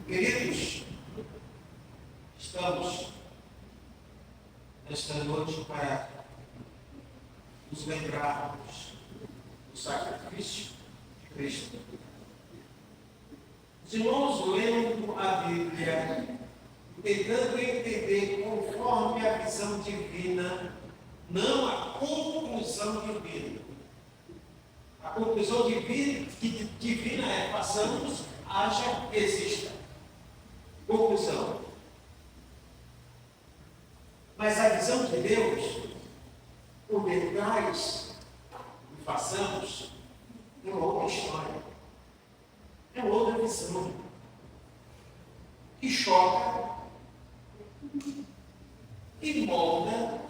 Queridos, estamos nesta noite para nos lembrarmos do sacrifício de Cristo. Os irmãos lendo a Bíblia, tentando entender conforme a visão divina, não a conclusão divina. A conclusão divina é: façamos, haja, exista. Conclusão. Mas a visão de Deus, por detrás do façamos, é uma outra história. É uma outra visão. Que choca, que molda,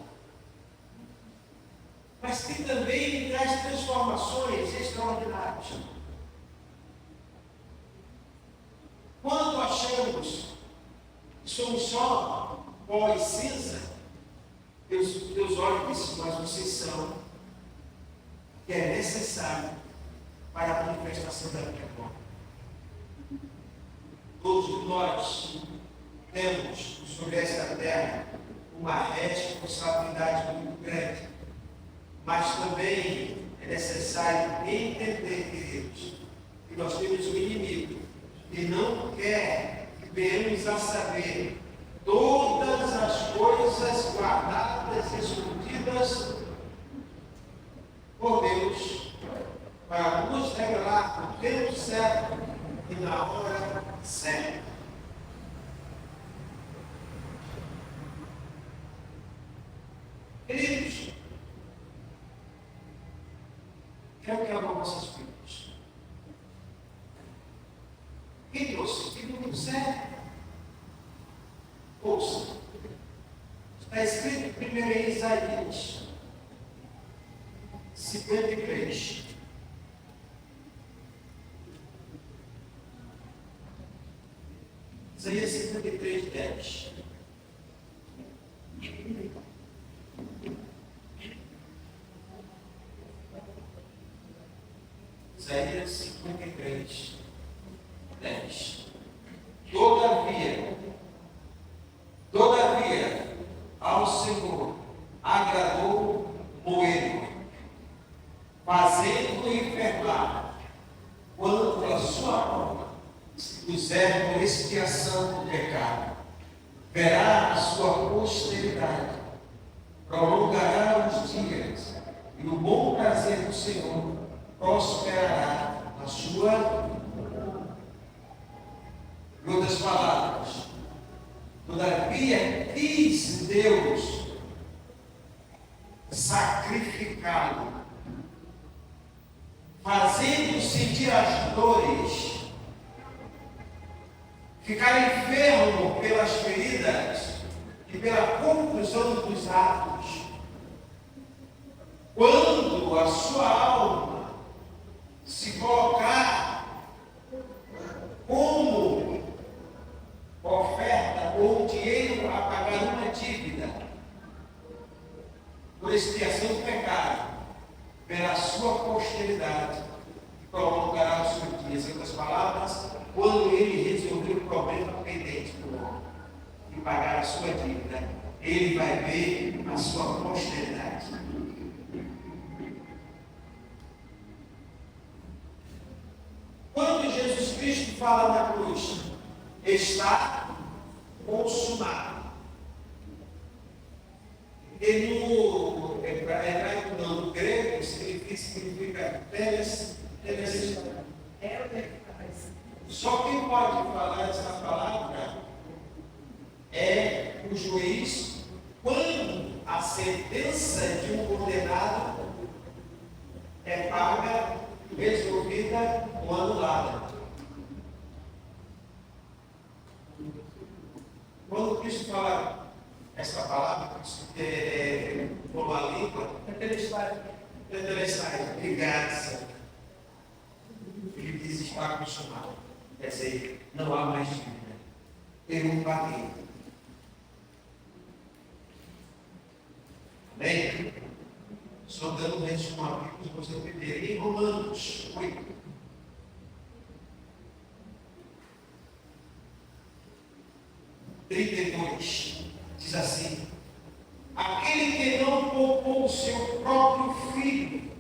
mas que também traz transformações extraordinárias. Quando achamos que somos só pó e cinza, Deus olha e diz: mas vocês são, que é necessário para a manifestação da minha glória. Todos nós temos sobre esta terra uma responsabilidade muito grande, mas também é necessário entender, queridos, que nós temos um inimigo que não quer que venhamos a saber todas as coisas guardadas e escondidas por Deus, para nos revelar no tempo certo e na hora certa. Queridos, quero que abram nossas Bíblias. Quem trouxe? Quem não quiser, ouça. Está escrito primeiro em Isaías 53. Isaías 53, 10. Isaías 53, 10. Todavia, ao Senhor agradou moê-lo, fazendo-o enfermar, quando a sua alma se puser por expiação do pecado. Verá a sua posteridade, prolongará os dias, e o bom prazer do Senhor prosperará na sua. Em outras palavras, todavia quis Deus sacrificá-lo, fazendo sentir as dores, ficar enfermo pelas feridas e pela conclusão dos atos. Quando a sua alma se colocar como oferta ou dinheiro a pagar uma dívida por expiação do pecado, verá a sua posteridade e prolongará os seus dias. Em outras palavras, quando ele resolver o problema pendente do homem e pagar a sua dívida, ele vai ver a sua posteridade. Quando Jesus Cristo fala na cruz, está consumado. E no hebraico, não, no grego, significa teles. Só quem pode falar essa palavra é o juiz quando a sentença de um condenado é paga, resolvida ou anulada. Quando Cristo fala essa palavra, como a língua, de graça, ele diz: está consumado. Quer dizer, não há mais dívida. Eu paguei. Amém? Só dando um resumo rápido para você entender. Em Romanos 8, 32, diz assim: aquele que não poupou o seu próprio filho,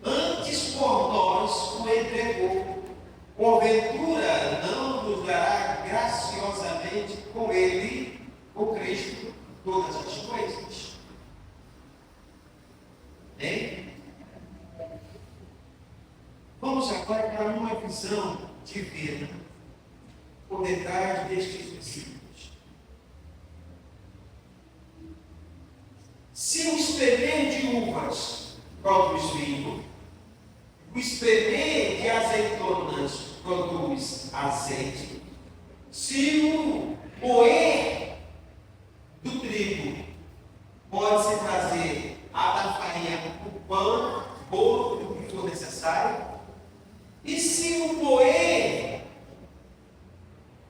antes por nós o entregou, porventura não nos dará graciosamente com ele, o Cristo, todas as coisas. Hein? Vamos agora para uma visão divina por detrás destes versículos. Se o espremer de uvas produz vinho, o espremer de azeitonas produz azeite, se o moer do trigo pode-se trazer a da farinha o pão, bolo, o que for necessário, e se o moer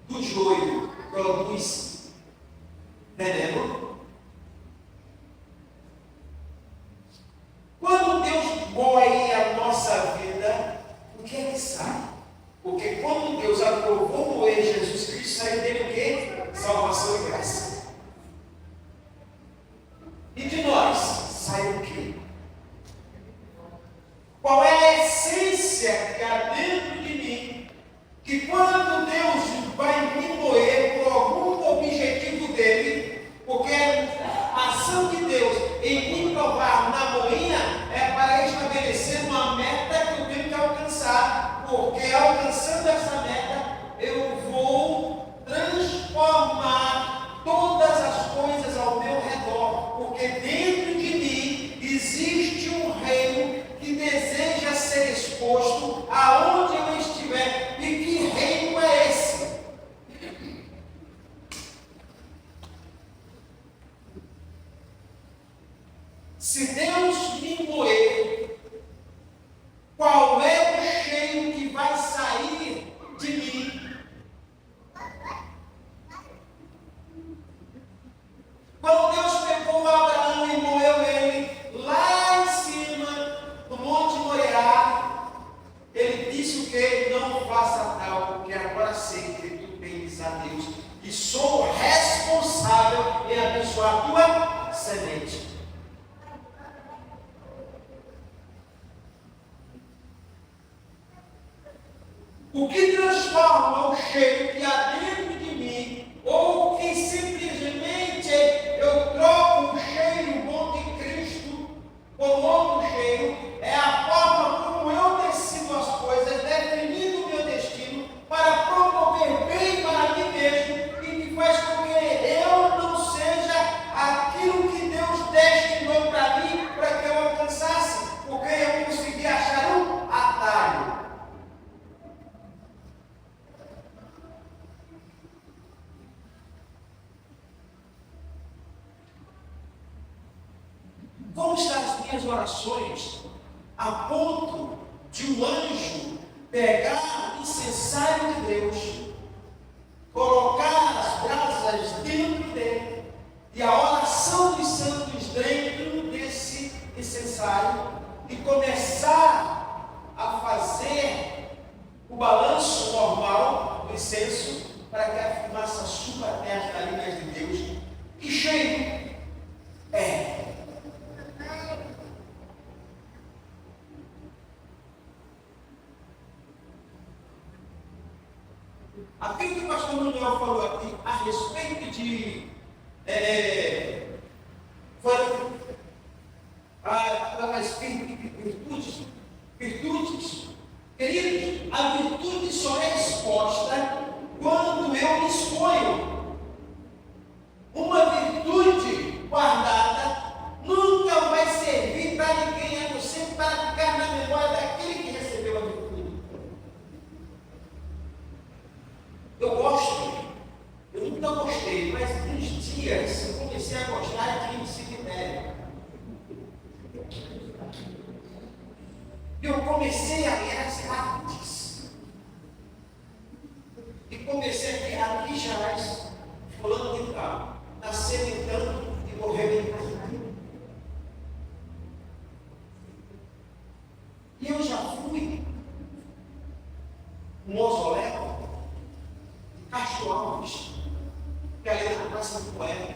do joio produz veneno, quando Deus moe a nossa vida, o que é que sai? Porque quando Deus aprovou moer Jesus Cristo, saiu dele o quê? Salvação e graça. E de nós sai o quê? Qual é a essência que há dentro de mim, que quando Deus vai me moer por algum objetivo dele, porque a ação de Deus em me provar na moinha é para estabelecer uma meta que eu tenho que alcançar, porque alcançando essa meta eu vou transformar todas as coisas ao meu redor, porque dentro de mim existe um reino que deseja ser exposto aonde eu estiver. E que reino é esse? Se Deus me moer, qual é o cheiro que vai sair de mim? Quando Deus pegou Abraão e moeu ele lá em cima do Monte Moriá, ele disse o que? Não faça tal, porque agora sei que tu temes a Deus e sou responsável em abençoar a tua semente. O que transforma o cheiro que há dentro de mim, ou que simplesmente eu troco o cheiro bom de Cristo por outro cheiro, é a forma como eu decido as coisas, definindo o meu destino para promover bem para mim mesmo e que faz com que eu não seja aquilo que Deus destinou para mim, para que eu alcançasse, porque eu consegui achar um atalho. Como estão as minhas orações a ponto de um anjo pegar o incensário de Deus, colocar as brasas dentro dele e a oração dos santos dentro desse incensário e começar a fazer o balanço normal do incenso para que a fumaça suba até as narinas de Deus? Que cheiro é? Aquilo que o pastor Manuel falou aqui a respeito de virtudes, queridos, a virtude só é exposta quando eu me exponho. Uma virtude guardada nunca vai servir para ninguém, a não ser para ficar na memória daquele que recebeu a virtude. Eu gosto, eu nunca gostei, mas uns dias eu comecei a gostar de ir no cemitério. Eu comecei a ler as lápides. E comecei a ver aqui já fulano de tal, nasceu em tanto e morreu em tanto. E eu já fui no mausoléu de Castro Alves, que a letra passa do poeta.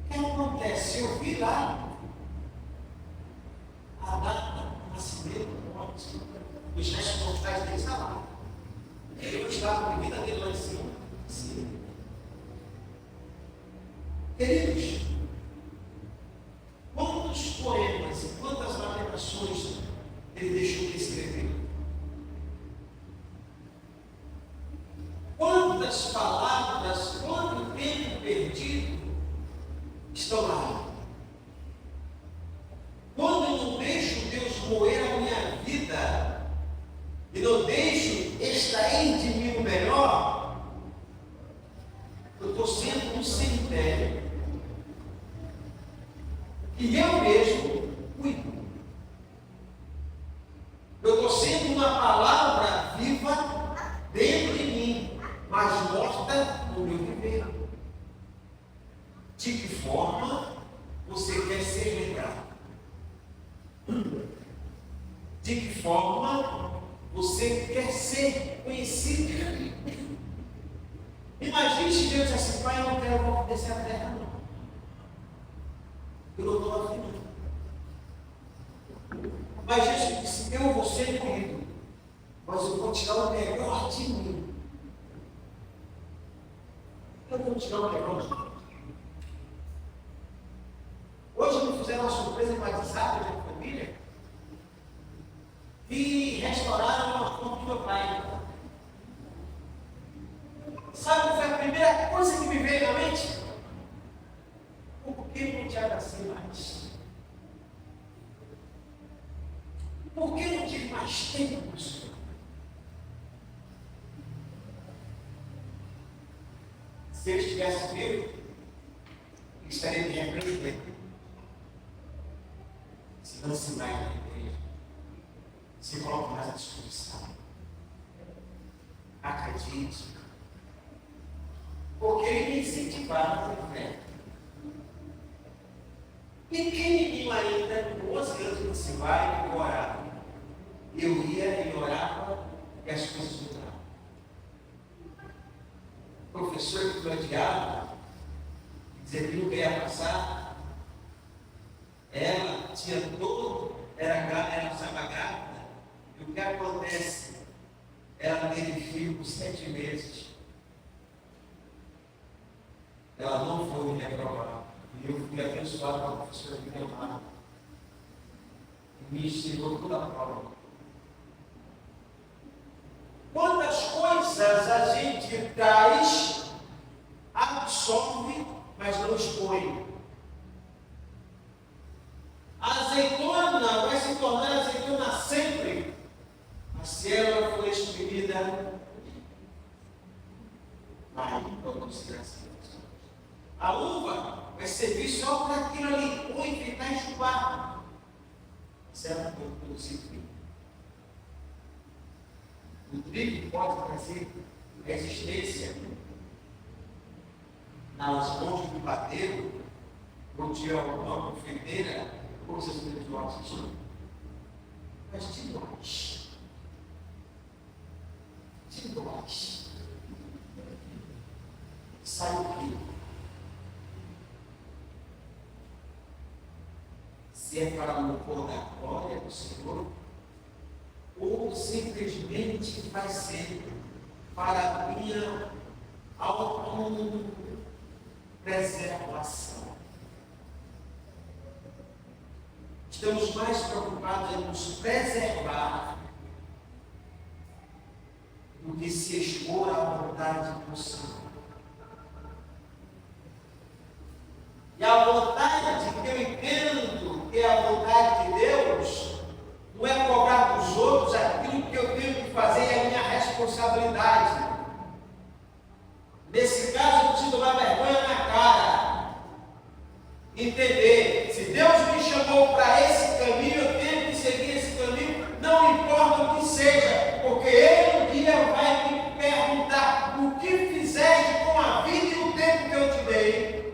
O que acontece? Eu vi lá a data, o nascimento, a morte, os restos mortais dele está lá. Eu estava com a vida dele lá em cima. Sim. Queridos, quantos poemas e quantas lamentações ele deixou de escrever? Quantas palavras, quanto tempo perdido estão lá? Quando eu não deixo Deus moer a minha vida e não deixo extrair de mim o melhor, eu estou sendo um cemitério e eu mesmo cuido. Eu estou sendo uma palavra viva dentro de mim, mas morta no meu viver. De que forma você quer ser lembrado? De que forma você quer ser conhecido? Imagine se Deus dissesse: Pai, eu não quero descer a terra, não. Eu não estou afim, não. Mas Jesus disse: eu vou ser corrido, mas eu vou tirar o melhor de mim. Eu vou tirar o melhor de mim. Hoje me fizeram uma surpresa no WhatsApp da minha família e restauraram uma foto do meu pai. Sabe qual foi a primeira coisa que me veio na mente? Por que não te abracei mais? Por que não tive mais tempo com o Senhor? Se ele estivesse vivo, ele estaria me repreendendo. Se não se vai na igreja, se coloca mais à disposição. Acredite. Porque ele me incentivava a fé. Pequenininho ainda, com 11 anos, ele disse: vai, eu orava. Eu ia e orava e as coisas mudavam. O professor que me odiava, dizia que nunca ia passar, ela tinha todo, ela estava grávida, e o que acontece? Ela teve filho por 7 meses. Ela não foi me reprovar. E eu fui abençoado com a professora que me amava. E me ensinou toda a prova. Quantas coisas a gente traz, absorve, mas não expõe. A azeitona vai se tornar azeitona sempre. Mas se ela for exprimida, vai produzir assim. A uva vai servir só para aquilo ali, ou enfeitar e chupar. Mas ela não pode produzir trigo. O trigo pode trazer resistência nas mãos do padeiro, ou de uma confeiteira, coisas religiosas. Mas de nós, sai o trigo. Se é para o louvor da glória do Senhor, ou simplesmente vai ser para a minha autopreservação. Estamos mais preocupados em nos preservar do que se expor à vontade do Senhor. E a vontade que eu entendo que é a vontade de Deus não é cobrar dos outros aquilo que eu tenho que fazer, é a minha responsabilidade. Nesse caso, eu preciso tomar vergonha na cara. Entender, se Deus me chamou para esse caminho, eu tenho que seguir esse caminho, não importa o que seja, porque Ele um dia vai me perguntar: o que fizeste com a vida e o tempo que eu te dei?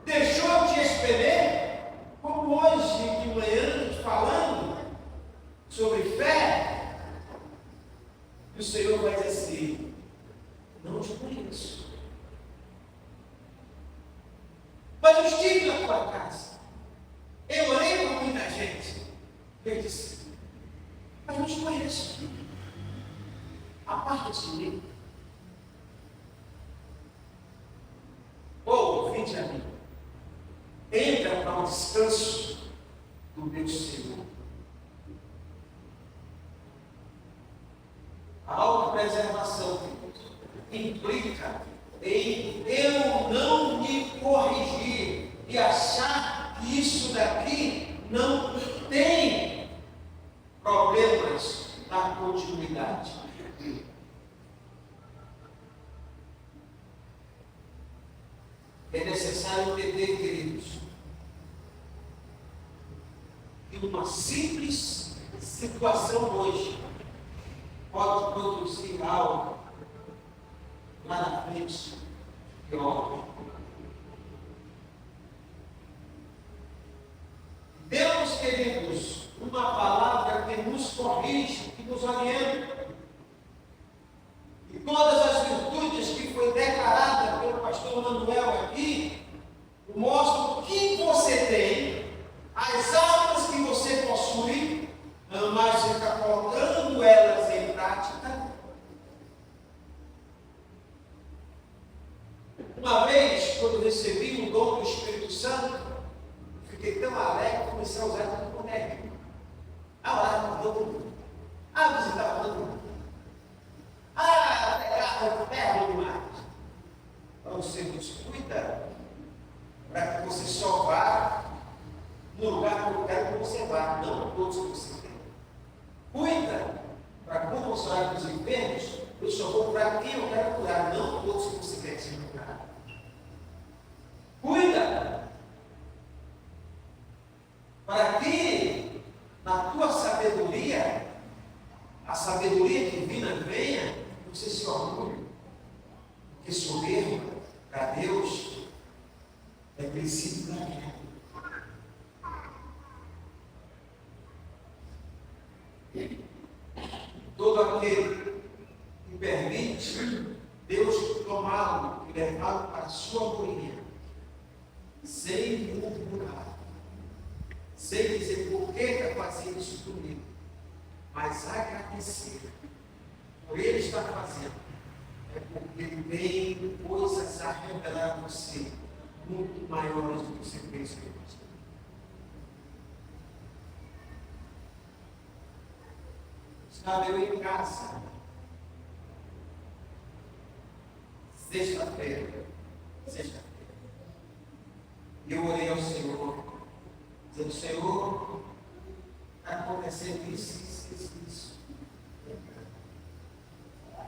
Deixou eu te expender? Como hoje de manhã, falando sobre fé, E o Senhor vai dizer assim: não te conheço. Mas eu estive na tua casa. Eu orei com muita gente. Ele disse: mas não te conheço. Aparta-te de mim. Ou, vinde a mim. Entra para o descanso do meu Senhor. A autopreservação implica em eu não me corrigir e achar que isso daqui não tem problemas na continuidade. É necessário entender, queridos, que uma simples situação hoje pode produzir algo lá na frente pior. Deus, queridos, uma palavra que nos corrige, que nos orienta. E todas as virtudes que foi declarada pelo pastor Manuel aqui, mostram o que você tem, as armas que você possui, mas está colocando elas em prática. Uma vez, quando recebi o dom do Espírito Santo, fiquei tão alegre que comecei a usar tudo como técnico. A orar com todo mundo. A visitar todo mundo. A pegar o ferro demais. Então, o Senhor diz: cuida, para que você só vá no lugar que eu quero que você vá, não todos que você tem. Cuida, para que quando você olhar para os enfermos, eu só vou para quem eu quero curar, não todos que você quer ser curado. Cuida, para que na tua sabedoria, a sabedoria divina venha, você se orgulhe. Porque soberba para Deus é princípio da guerra. Todo aquele que permite Deus tomá-lo e levá-lo para a sua morinha, sem murmurar, sem dizer por que está fazendo isso comigo, mas agradecer por ele estar fazendo, é porque ele tem coisas a revelar a você muito maiores do que você pensa em você. Estava eu em casa, sexta-feira, e eu orei ao Senhor, dizendo: Senhor, está acontecendo isso.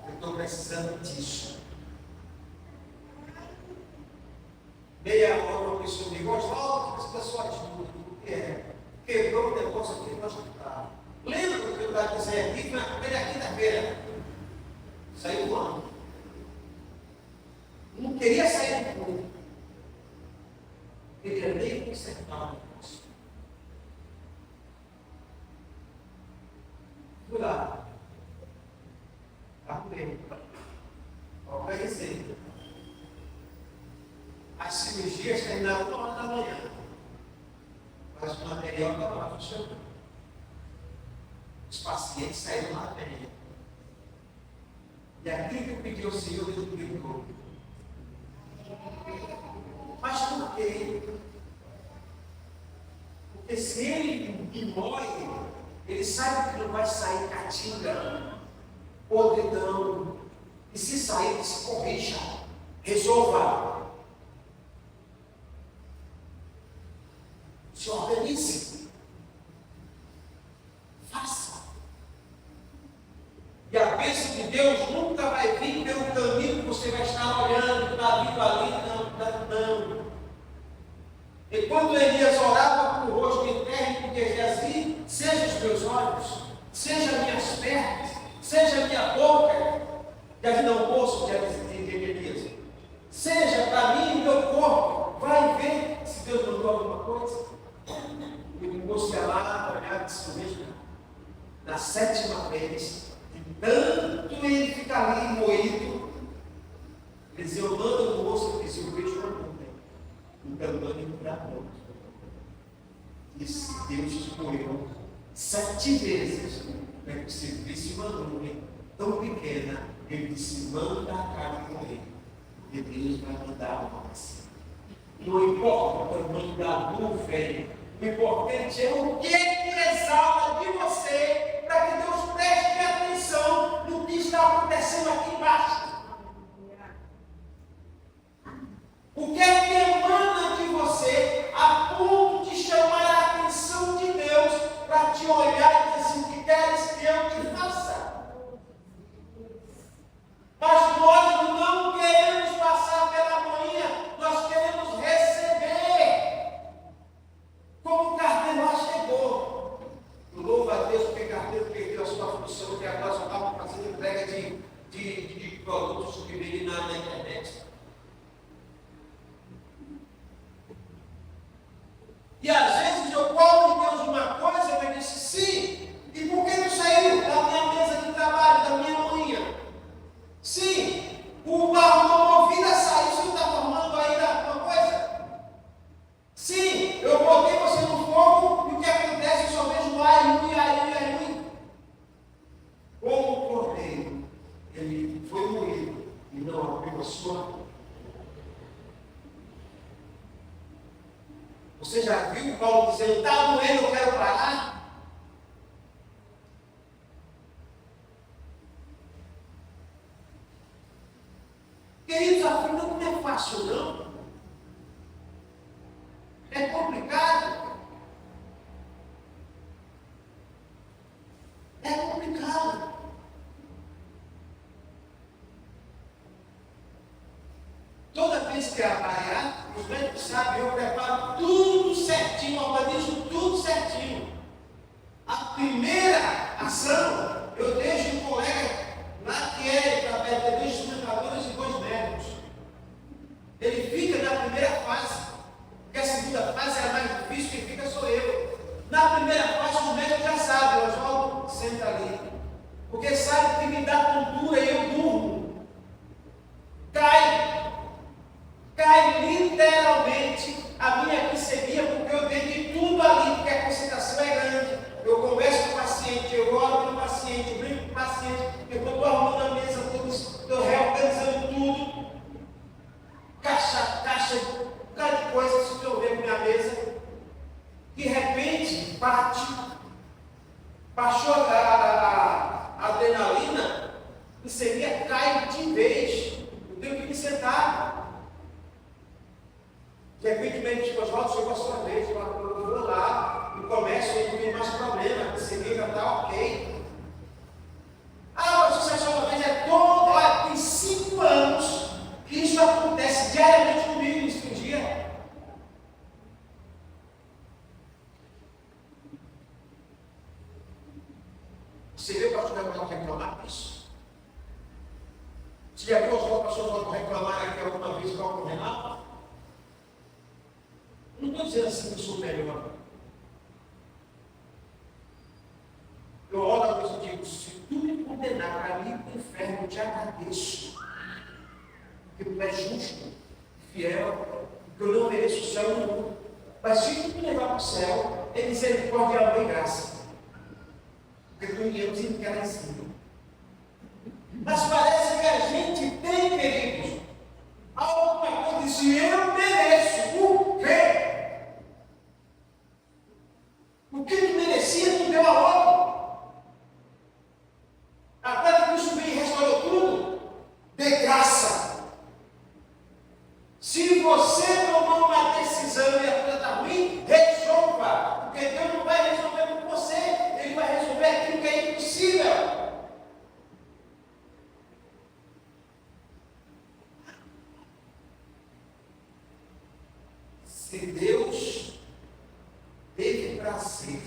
Eu estou precisando disso. Meia hora uma pessoa me diz: Oswaldo, que pessoa ajuda, o que é? Quebrou o negócio aqui no hospital. Lembra do que eu estava dizendo aqui? Foi na primeira quinta-feira. Saiu do ano. Não queria sair do mundo. Queria nem consertar o negócio. Fui lá. Arrumei. Organizei. As cirurgias terminaram 1 hora da manhã. Mas o material estava lá funcionando. Os pacientes saíram lá bem. E aquilo que eu pedi ao Senhor, Deus me ligou. Mas por quê? Porque se ele morre, ele sabe que não vai sair catinga, podridão. E se sair, se corrija, resolva. Se organize. Faça. E a bênção de Deus nunca vai vir pelo caminho que você vai estar olhando, que está vindo ali, não. E quando Elias orava com o rosto em terra e podia assim: seja os meus olhos, seja minhas pernas, seja minha boca, que a não posso de Elias, seja para mim o meu corpo, vai ver se Deus mandou alguma coisa. E o moço ia lá, olhava e disse: na 7ª vez, tanto ele fica ali moído, ele dizia, eu mando o moço que se o vejo ontem, então mando para pronto. E Deus escolheu 7 vezes para que você visse uma nuvem tão pequena, ele disse, manda a carne correr, e Deus vai mandar uma vacina. Não importa o tamanho da nuvem, o importante é o que exalta de você, para que Deus preste atenção no que está acontecendo aqui embaixo. O que é que emana de você a ponto de chamar a atenção de Deus para te olhar e dizer assim, o que queres que eu te faça? Mas nós não queremos passar pela manhã, nós queremos receber. Como o carteiro lá chegou. Louva a Deus porque o carteiro perdeu a sua função, que agora só estava fazendo entrega de produtos que vêm na internet. E às vezes eu cobro de Deus uma coisa, mas disse sim. E por que não saiu da minha mesa de trabalho, da minha manhã? Sim, o barro da movida saiu, você não está formando ainda alguma coisa? Sim, eu botei você no fogo e o que acontece? Eu só vejo ai. Como o cordeiro, ele foi moído e não abriu a sua boca. Você já viu Paulo dizendo, está doendo, eu quero parar? Queridos, a vida não é fácil, não. É complicado. É complicado. Toda vez que é avaliar, os médicos sabem, eu preparo tudo certinho, organizo tudo certinho. A primeira ação, eu deixo um colega lá que é para dois instrumentadores e 2 médicos. Ele fica na primeira fase, porque a segunda fase é a mais difícil, quem fica sou eu. Na primeira fase, os médicos já sabem, o Oswaldo senta ali. Porque sabe que me dá tontura e eu durmo. Cai literalmente a minha glicemia, porque eu dei de tudo ali, porque a concentração é grande. Eu converso com o paciente, eu oro com o paciente, eu brinco com o paciente, eu estou arrumando a mesa, estou reorganizando tudo. Caixa, um cara de coisa, se eu ver com minha mesa. De repente, baixou a adrenalina, a glicemia cai de vez. Eu tenho que me sentar. De repente, o médico diz, Oswaldo, chegou a sua vez, eu vou lá, no comércio, eu não tenho mais problema, a glicemia já está ok. Mas você achou uma vez, olha, tem 5 anos que isso acontece diariamente comigo, isso um dia. Você viu o pastor reclamar disso? Você já viu os pastores reclamar aqui alguma vez com o Renato? Não estou dizendo assim que eu sou melhor. Eu oro a Deus e digo, se tu me condenar para ir para o inferno, eu te agradeço. Porque tu és justo, fiel, porque eu não mereço o céu nenhum. Mas se tu me levar para o céu, é misericórdia, amor e graça. Porque tu iremos em cada cima. Mas parece que a gente tem, queridos, alguma coisa diz, eu mereço. O quê? O que tu merecia, tu deu a outra. Agora que Cristo veio e restaurou tudo, de graça. Se você tomar uma decisão e a coisa está ruim, resolva. Porque Deus não vai resolver por você, Ele vai resolver aquilo que é impossível. Se Deus teve prazer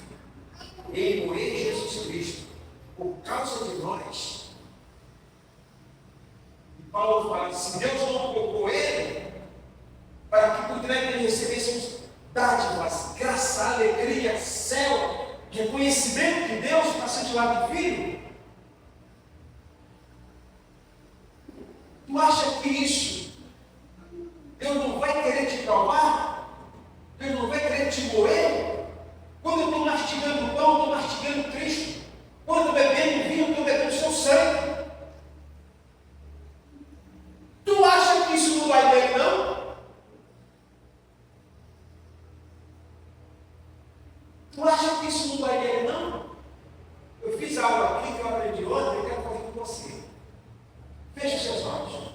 em moer Jesus Cristo por causa de nós, e Paulo fala, se Deus não colocou Ele, para que por nele recebêssemos dádivas, graça, alegria, céu, reconhecimento de Deus para ser de lado do Filho, Tu acha que isso Deus não vai querer te provar? Deus não vai querer te moer? Quando eu estou mastigando o pão, estou mastigando Cristo. Quando eu bebendo vinho, estou bebendo o seu sangue. Tu acha que isso não vai bem, não? Tu acha que isso não vai bem, não? Eu fiz algo aqui que eu aprendi ontem, eu quero fazer com você. Feche os seus olhos.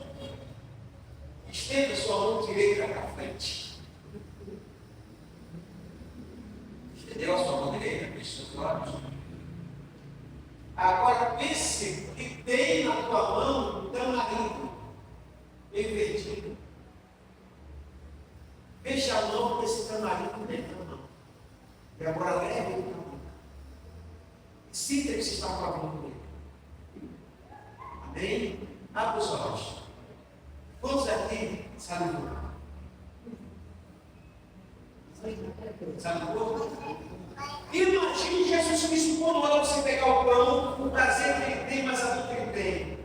Estenda sua mão direita para frente. Estendeu a sua mão direita? Feche os seus olhos. Agora pense que tem na tua mão um tamarindo invertido. Feche a mão com esse tamarindo dentro da mão. E agora leve o tamarindo. Sinta que você está com a mão comigo. Amém? Abra os olhos. Quantos aqui salivou? Salivou? Imagine Jesus Cristo quando manda você pegar o pão, o prazer que ele tem, mas a dor que ele tem.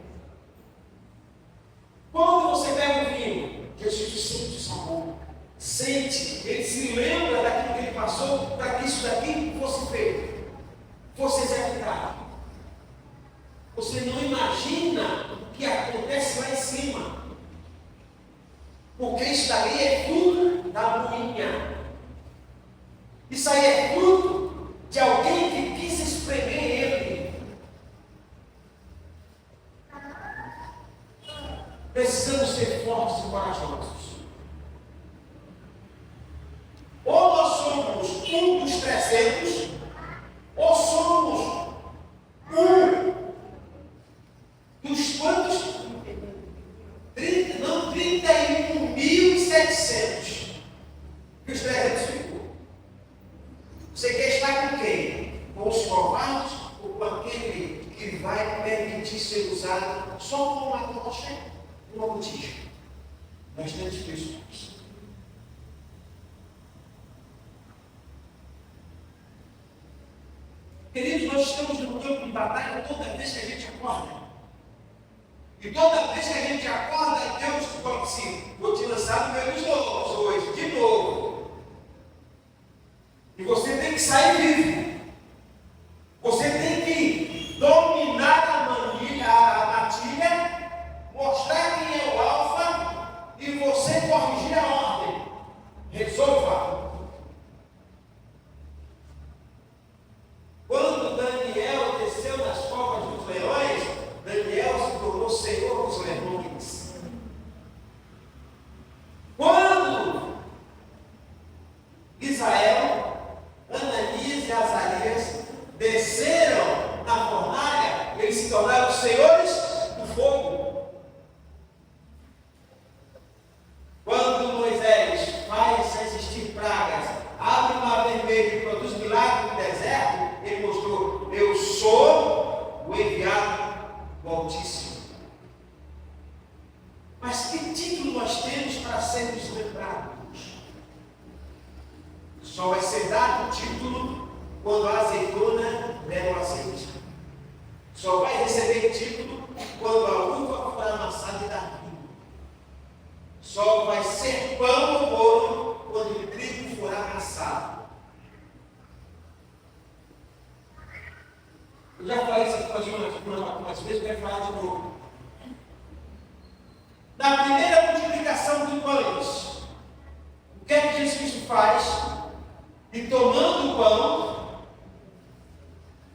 Quando você pega o vinho, Jesus sente o sabor. Sente, ele se lembra daquilo que ele passou para que isso daqui fosse feito, fosse executado. Você não imagina o que acontece lá em cima. Porque isso daí é fruto da moinha. Isso aí é fruto de alguém que quis espremer ele. Precisamos ser fortes e corajosos. Ou nós somos um dos 300, ou somos um dos quantos? 31.700. E os 300 ficou. Você quer estar com quem? Com os covardes ou com aquele que vai permitir ser usado só como uma tocha, uma botija? Nós temos pessoas. Queridos, nós estamos no campo de batalha toda vez que a gente acorda. E toda vez que a gente acorda, Deus fala assim: vou te lançar no meio dos lobos hoje, de novo. E você tem que sair vivo. Você tem que dominar a matilha, mostrar quem é o alfa e você corrigir a ordem. Resolva. Quando Daniel desceu das covas dos leões, Daniel se tornou senhor dos leões. Quando Israel, Ananias e Azarias desceram na fornalha, eles se tornaram senhores do fogo. Quando Moisés faz existir pragas, abre o mar vermelho e produz milagres no deserto, ele mostrou: eu sou o enviado do Altíssimo. Mas que título nós temos para sermos lembrados? Só vai ser dado o título quando a azeitona der o azeite. Só vai receber título quando a uva for amassada e dar vinho. Só vai ser pão ou bolo quando o trigo for amassado. Eu já falei isso aqui umas vezes, eu quero falar de novo. Na primeira multiplicação de pães, o que é que Jesus Cristo faz? E tomando o pão,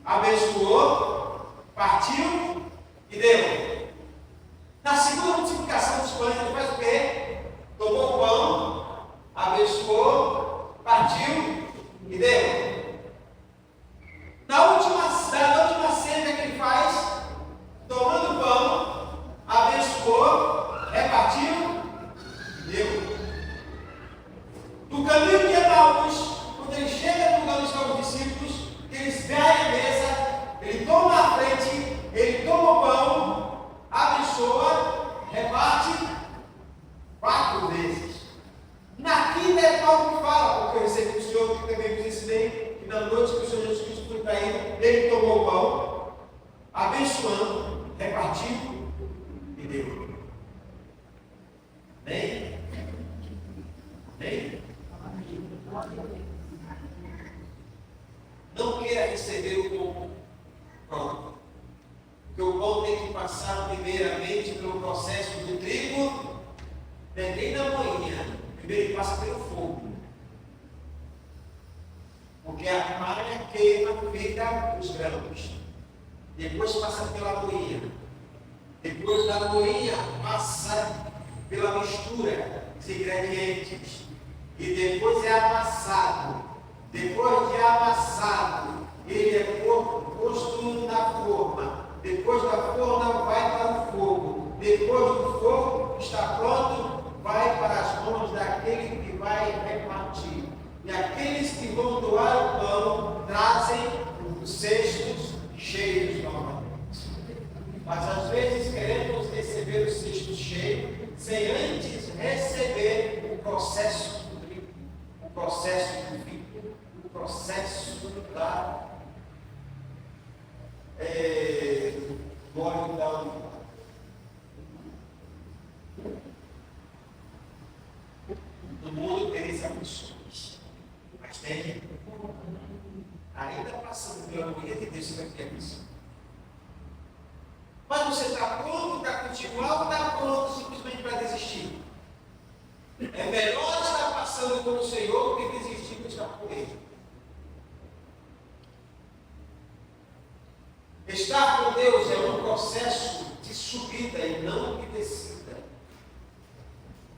abençoou, partiu e deu. Na segunda multiplicação dos pães, ele faz o quê? Tomou o pão, abençoou, partiu e deu. Na última cena que ele faz, tomando o pão, abençoou, repartiu e deu. No caminho de Emaús, quando ele chega no lugar onde estão os discípulos, eles vêm à mesa, ele toma a frente, ele toma o pão, abençoa, reparte 4 vezes. Na quinta é Paulo que fala, porque eu recebi do Senhor, que também vos ensinei, que na noite que o Senhor Jesus Cristo foi traído, ele tomou o pão, abençoando, repartiu e deu. que o pão tem que passar primeiramente pelo processo do trigo, não é nem na moinha, primeiro ele passa pelo fogo. Porque a palha queima, fica os grãos. Depois passa pela moinha. Depois da moinha passa pela mistura dos ingredientes. E depois é amassado. Depois de amassado, ele é posto na forma. Depois da forma vai para o fogo. Depois do fogo está pronto, vai para as mãos daquele que vai repartir. E aqueles que vão doar o pão trazem os cestos cheios novamente. Mas às vezes queremos receber o cesto cheio sem antes receber o processo do trigo, o processo do vinho, o processo da do óleo da oliva. No mundo tem essas funções, mas tem ainda passando pela harmonia de Deus sobre a missão. Mas você está pronto para continuar ou está pronto simplesmente para desistir? É melhor estar passando com o Senhor do que desistir de estar com Ele. Estar com Deus é um processo de subida e não de descida.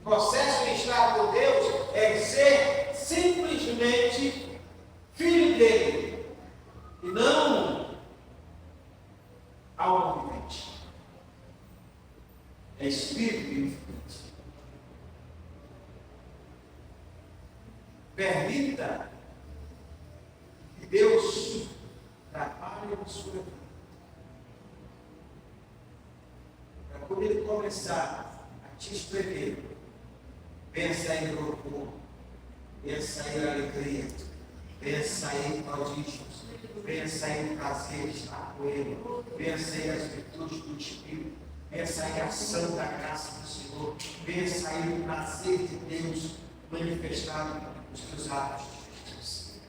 O processo de estar com Deus é ser simplesmente filho dele e não alma vivente. É espírito vivente. Permita que Deus trabalhe na sua vida. Para quando Ele começar a te escrever, pensa em louvor, pensa em alegria, pensa em prodígios, pensa em prazer de estar com Ele, pensa em as virtudes do Espírito, pensa em ação da graça do Senhor, pensa em o prazer de Deus manifestado nos teus atos de justiça.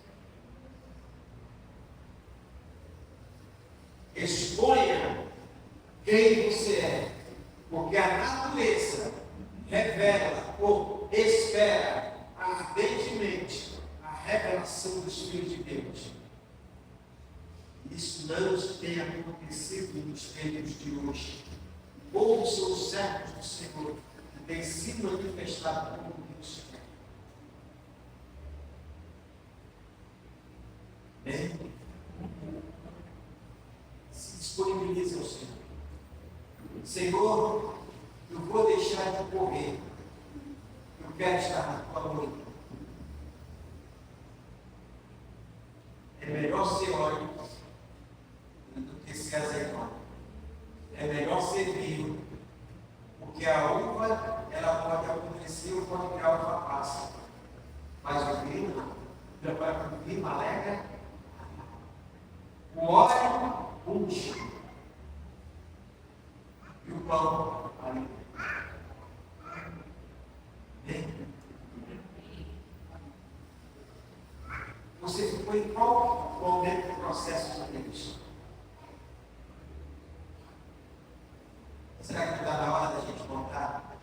Exponha quem você é, porque a natureza revela ou espera ardentemente a revelação dos filhos de Deus. Isso não tem acontecido nos tempos de hoje. Poucos são os servos do Senhor que têm sido manifestados como Deus quer. Se disponibilize ao Senhor. Senhor, eu vou deixar de correr. Eu quero estar na tua noite. É melhor ser óleo do que ser azeitona. É melhor ser vinho, porque a uva ela pode apodrecer ou pode criar uva passa. Mas o vinho não. O vinho alegra. O óleo unge. E o pão alimenta. Você ficou em qual momento do processo de Deus? Será que não está na hora da gente voltar?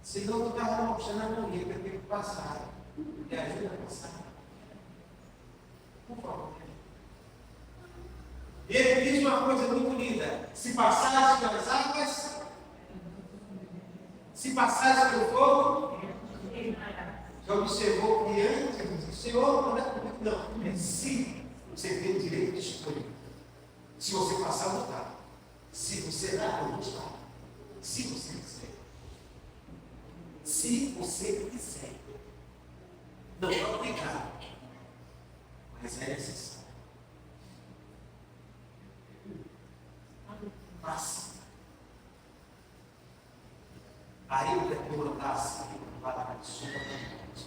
Se não, tu está mostrando a harmonia que eu tenho que passar. Me ajuda a passar. Por favor. E ele diz uma coisa muito bonita: se passares pelas águas, se passares pelo fogo, já observou que antes o Senhor não é comigo, não. É se você tem o direito de escolher. Se você passar, não está. Se você dá, não está. Se você quiser. Se você quiser. Não é obrigado. Mas é necessário. Passa. Aí o decoro está assim, vai lá de sombra da morte.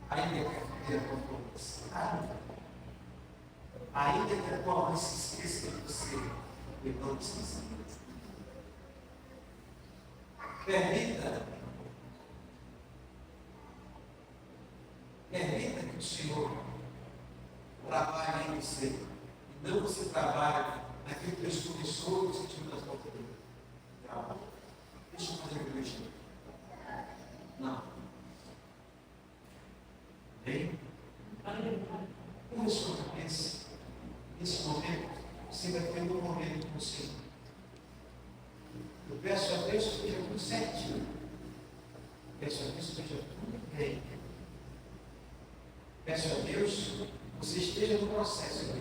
Ainda quer ter compromisso. Ainda que a tua mãe se esqueça de você, eu não te esqueci. Permita que o Senhor trabalha em você. E não você trabalha naquilo que Deus começou no sentido das voltas dele. Deixa eu fazer o meu jeito. Não. Bem? Com sua cabeça, nesse momento, você vai ter um momento com o Senhor. Eu peço a Deus que esteja tudo certinho. Peço a Deus que esteja tudo bem. Peço a Deus que você esteja no processo.